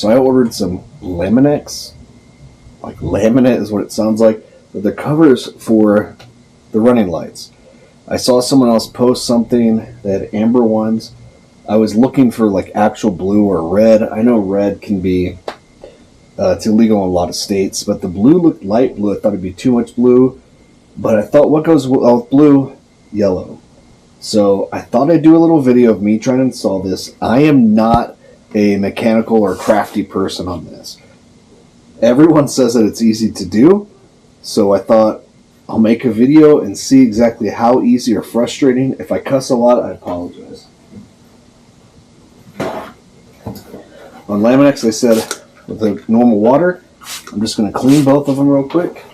So I ordered some Lamin-X. Like laminate is what it sounds like. But they're covers for the running lights. I saw someone else post something that had amber ones. I was looking for like actual blue or red. I know red can be, it's illegal in a lot of states, but the blue looked light blue. I thought it'd be too much blue. But I thought, what goes with blue? Yellow. So I thought I'd do a little video of me trying to install this. I am not a mechanical or crafty person on this. Everyone says that it's easy to do, so I thought I'll make a video and see exactly how easy or frustrating. If I cuss a lot, I apologize. On Lamin-X, they said with the normal water, I'm just going to clean both of them real quick.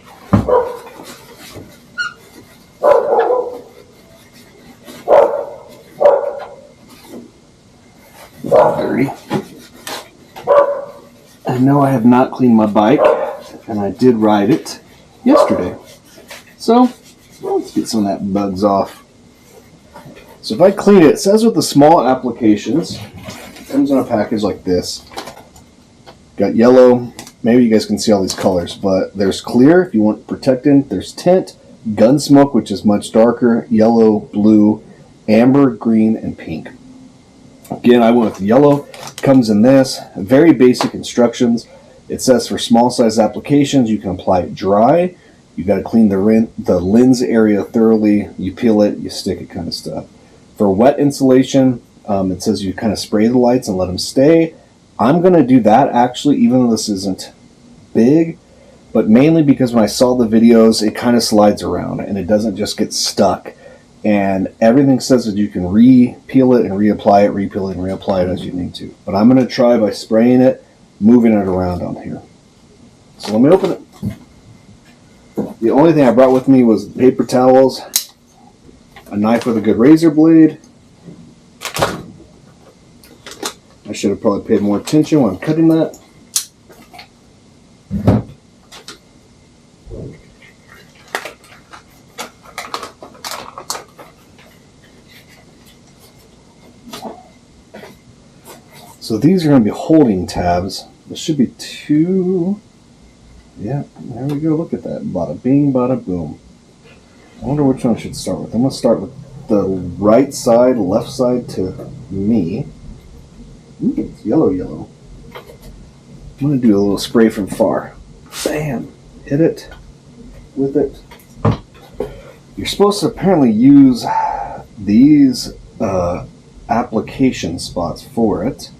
Dirty. I know I have not cleaned my bike, and I did ride it yesterday. So, let's get some of that bugs off. So if I clean it, it says with the small applications, it comes in a package like this. Got yellow, maybe you guys can see all these colors, but there's clear if you want protectant, there's tint, gun smoke, which is much darker, yellow, blue, amber, green, and pink. Again, I went with yellow. Comes in this. Very basic instructions. It says for small size applications, you can apply it dry. You got to clean the lens area thoroughly. You peel it, you stick it, kind of stuff. For wet insulation, it says you kind of spray the lights and let them stay. I'm going to do that actually, even though this isn't big, but mainly because when I saw the videos, it kind of slides around and it doesn't just get stuck. And everything says that you can re-peel it and reapply it, re-peel it and reapply it as you need to. But I'm going to try by spraying it, moving it around on here. So let me open it. The only thing I brought with me was paper towels, a knife with a good razor blade. I should have probably paid more attention when I'm cutting that. So these are going to be holding tabs. There should be two. Yeah, there we go. Look at that. Bada bing, bada boom. I wonder which one I should start with. I'm going to start with the right side, left side to me. Ooh, it's yellow, yellow. I'm going to do a little spray from far. Bam! Hit it with it. You're supposed to apparently use these application spots for it.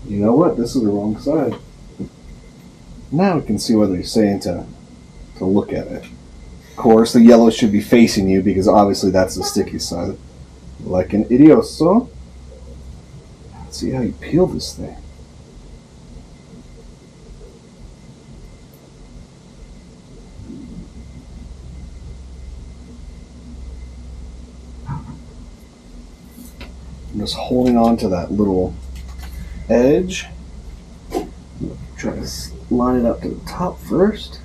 You know what? This is the wrong side. Now we can see what they're saying to look at it. Of course, the yellow should be facing you because obviously that's the sticky side. Like an idioso. Let's see how you peel this thing. I'm just holding on to that little edge. Try to line it up to the top first.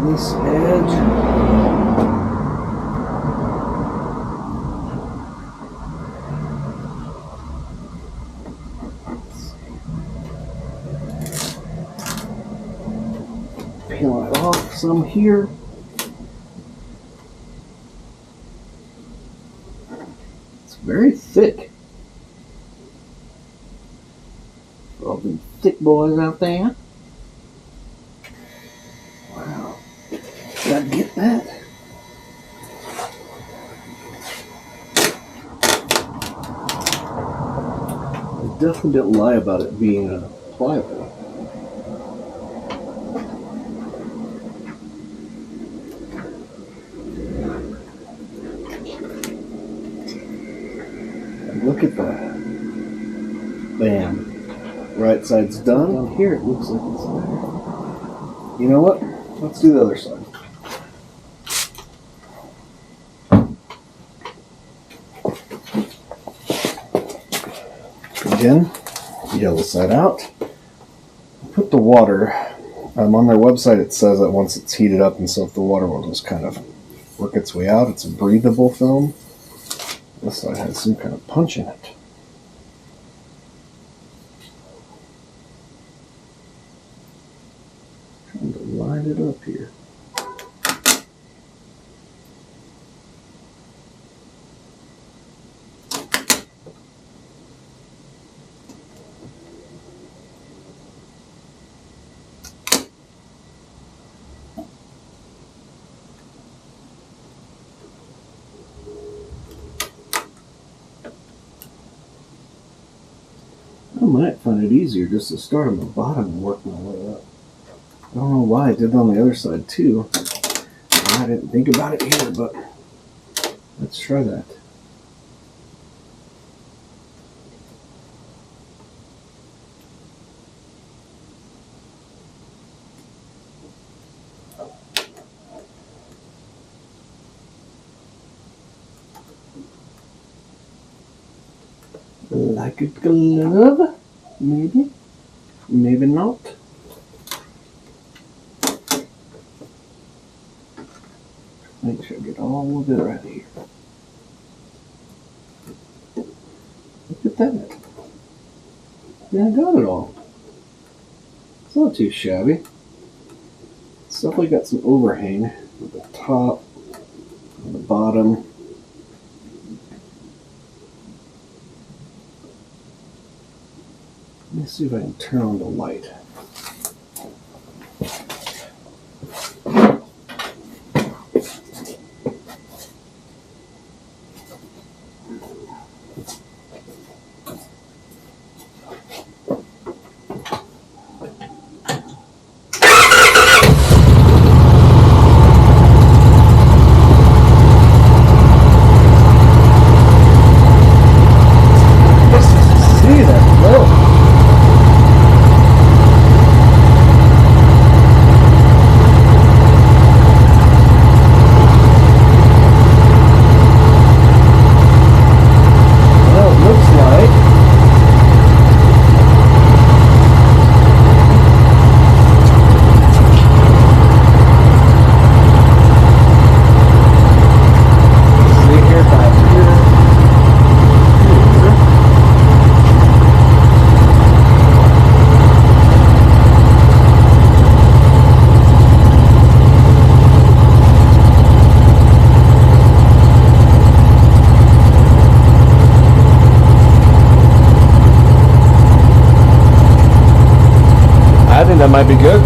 This edge. Peel it off some here. It's very thick. For all the thick boys out there. Wow. Gotta get that. I definitely didn't lie about it being pliable. Look at that. Bam. Right side's done. Down here it looks like it's there. You know what? Let's do the other side. Again, yellow side out. Put the water. On their website, it says that once it's heated up and so if the water will just kind of work its way out, it's a breathable film. This side has some kind of punch in it. Trying to line it up here. I might find it easier just to start on the bottom and work my way up. I don't know why I did it on the other side too. I didn't think about it here, but let's try that. Like a glove? Maybe. Maybe not. Make sure I get all of it right here. Look at that. Yeah, I got it all. It's not too shabby. It's definitely got some overhang at the top, on the bottom. Let me see if I can turn on the light. See that flow? I think that might be good.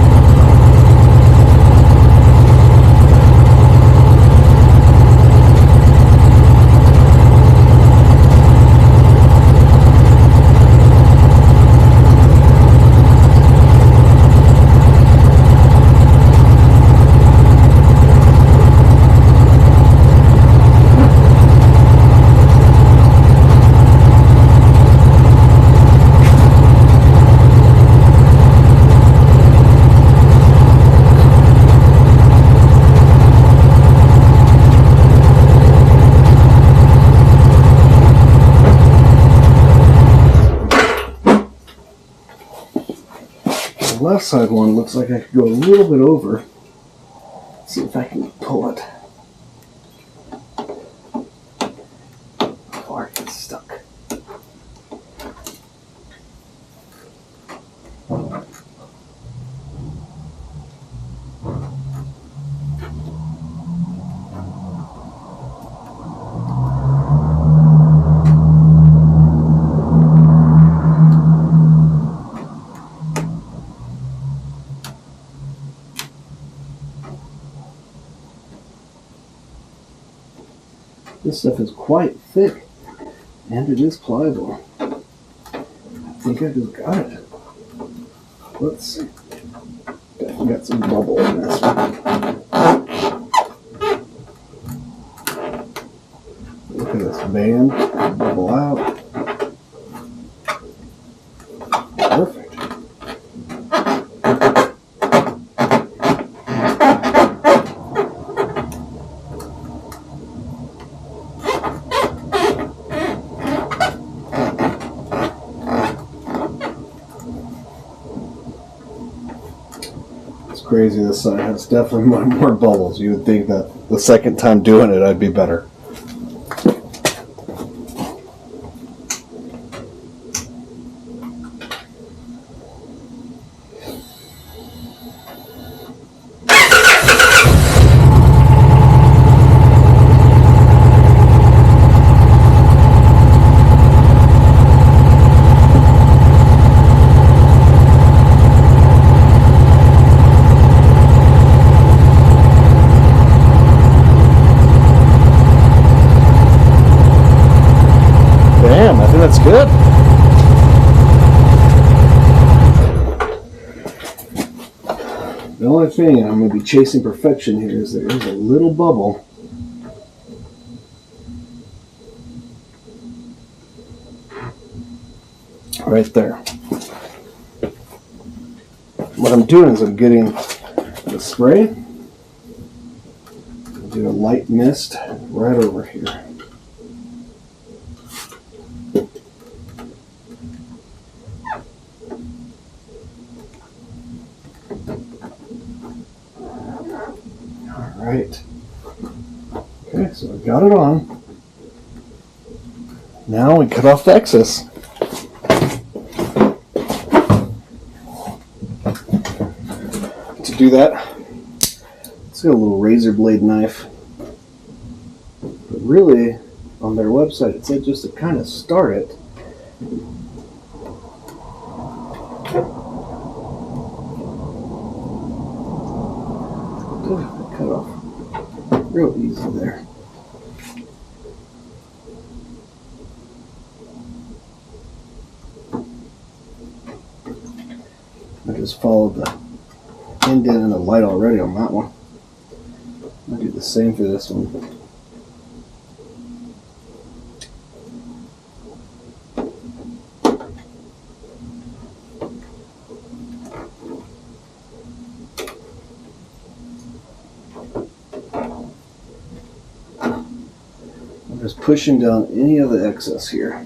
The left side one looks like I could go a little bit over. Let's see if I can pull it. Or it gets stuck. This stuff is quite thick, and it is pliable. I think I just got it. Let's see. Definitely got some bubble in this one. Look at this band, bubble out. Perfect. It's crazy. This side has definitely more bubbles. You would think that the second time doing it, I'd be better. Damn, I think that's good. The only thing I'm going to be chasing perfection here is there is a little bubble. Right there. What I'm doing is I'm getting the spray, do a light mist right over here. Alright. Okay, so I've got it on. Now we cut off the excess. To do that, let's get a little razor blade knife. But really, on their website, it said just to kind of start it. Cut off real easy there. I just followed the indent in the light already on that one. I'll do the same for this one. I'm just pushing down any of the excess here.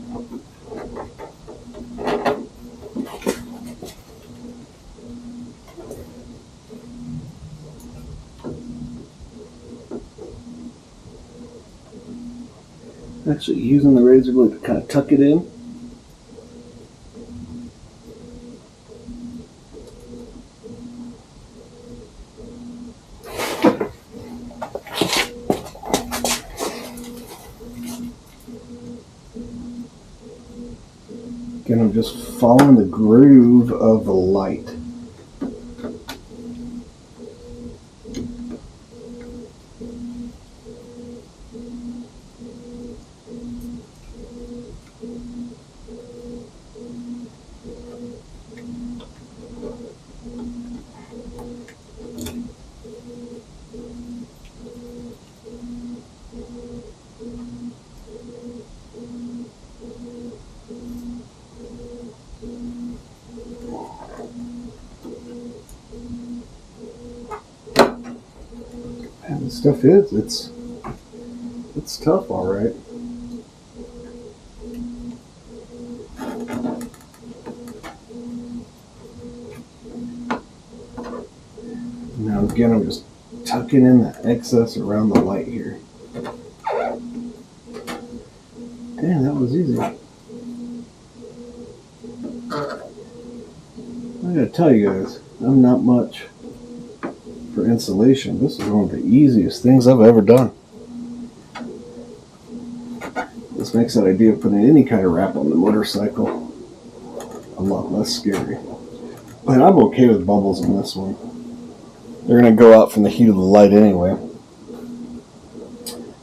Actually using the razor blade to kind of tuck it in. Again, I'm just following the groove of the light. And the stuff is, it's tough, all right. Now again, I'm just tucking in the excess around the light here. Damn, that was easy. I gotta tell you guys, I'm not much for insulation. This is one of the easiest things I've ever done. This makes that idea of putting any kind of wrap on the motorcycle a lot less scary. But I'm okay with bubbles on this one. They're going to go out from the heat of the light anyway.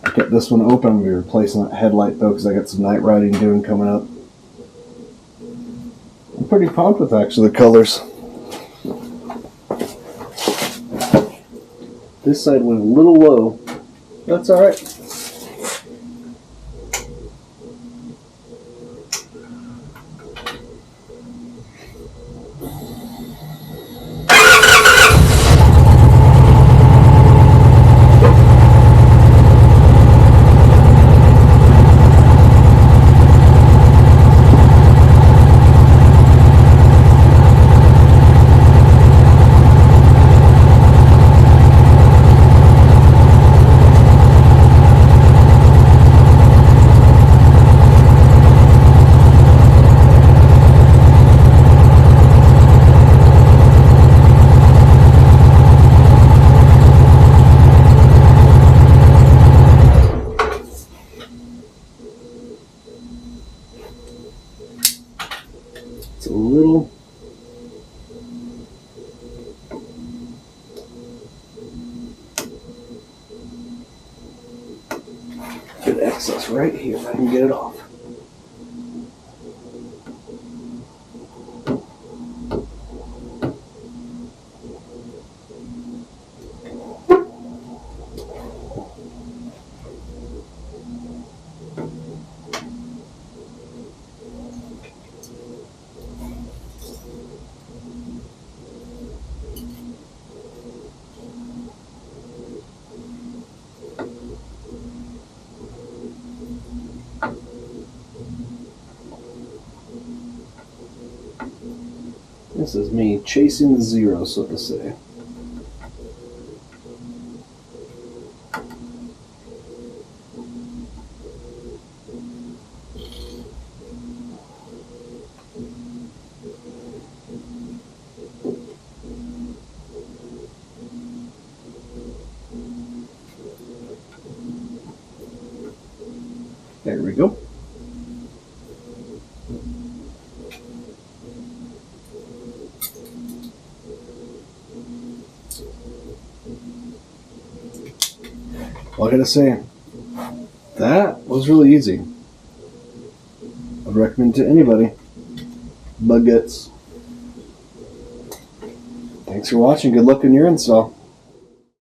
I kept this one open. I'm going to be replacing that headlight though because I got some night riding doing coming up. I'm pretty pumped with actually the colors. This side went a little low. That's alright. excess right here if I can get it off. This is me chasing the zero, so to say. There we go. Well, I gotta say, that was really easy. I'd recommend to anybody. Bug guts. Thanks for watching. Good luck in your install.